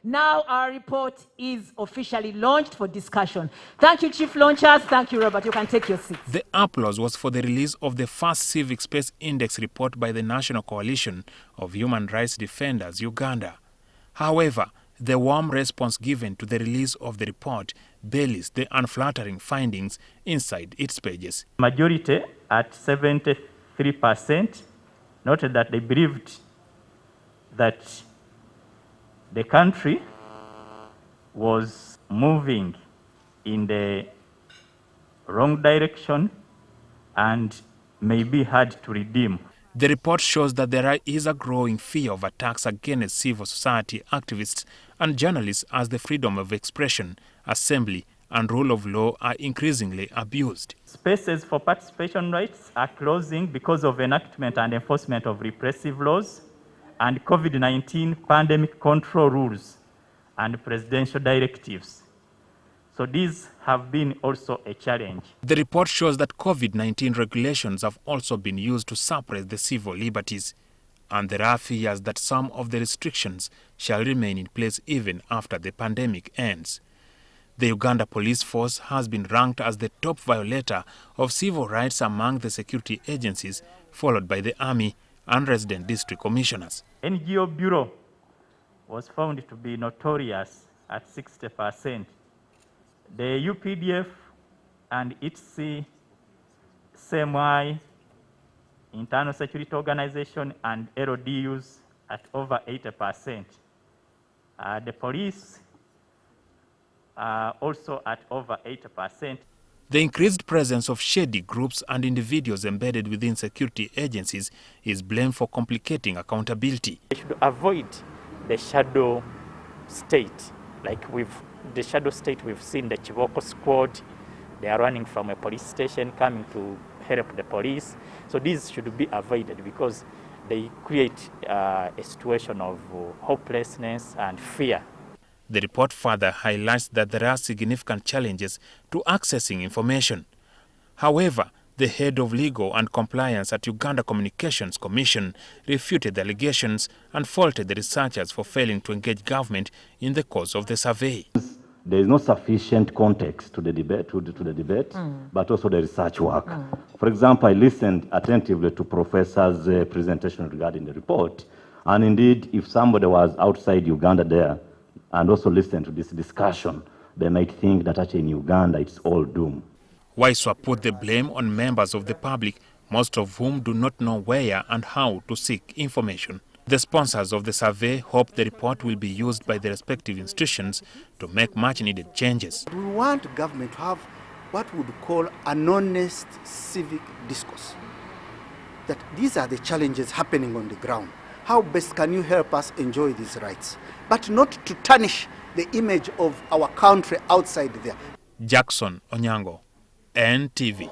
Now our report is officially launched for discussion. Thank you, Chief Launchers. Thank you, Robert. You can take your seats. The applause was for the release of the first Civic Space Index report by the National Coalition of Human Rights Defenders, Uganda. However, the warm response given to the release of the report belies the unflattering findings inside its pages. Majority at 73% noted that they believed that the country was moving in the wrong direction and may be hard to redeem. The report shows that there is a growing fear of attacks against civil society activists and journalists as the freedom of expression, assembly, and rule of law are increasingly abused. Spaces for participation rights are closing because of enactment and enforcement of repressive laws and COVID-19 pandemic control rules and presidential directives. So these have been also a challenge. The report shows that COVID-19 regulations have also been used to suppress the civil liberties, and there are fears that some of the restrictions shall remain in place even after the pandemic ends. The Uganda Police Force has been ranked as the top violator of civil rights among the security agencies, followed by the Army and resident district commissioners. NGO Bureau was found to be notorious at 60%. The UPDF and ITC, CMI, Internal Security Organization, and LODUs at over 80%. The police are also at over 80%. The increased presence of shady groups and individuals embedded within security agencies is blamed for complicating accountability. They should avoid the shadow state, the shadow state we've seen the Chiboko squad. They are running from a police station, coming to help the police. So these should be avoided because they create a situation of hopelessness and fear. The report further highlights that there are significant challenges to accessing information. However, the head of legal and compliance at Uganda Communications Commission refuted the allegations and faulted the researchers for failing to engage government in the course of the survey. There is no sufficient context to the debate, but also the research work. For example, I listened attentively to Professor's presentation regarding the report, and indeed, if somebody was outside Uganda there and also listened to this discussion, they might think that actually in Uganda it's all doom. Waiswa put the blame on members of the public, most of whom do not know where and how to seek information. The sponsors of the survey hope the report will be used by the respective institutions to make much-needed changes. We want government to have what we would call an honest civic discourse. That these are the challenges happening on the ground. How best can you help us enjoy these rights? But not to tarnish the image of our country outside there. Jackson Onyango, NTV.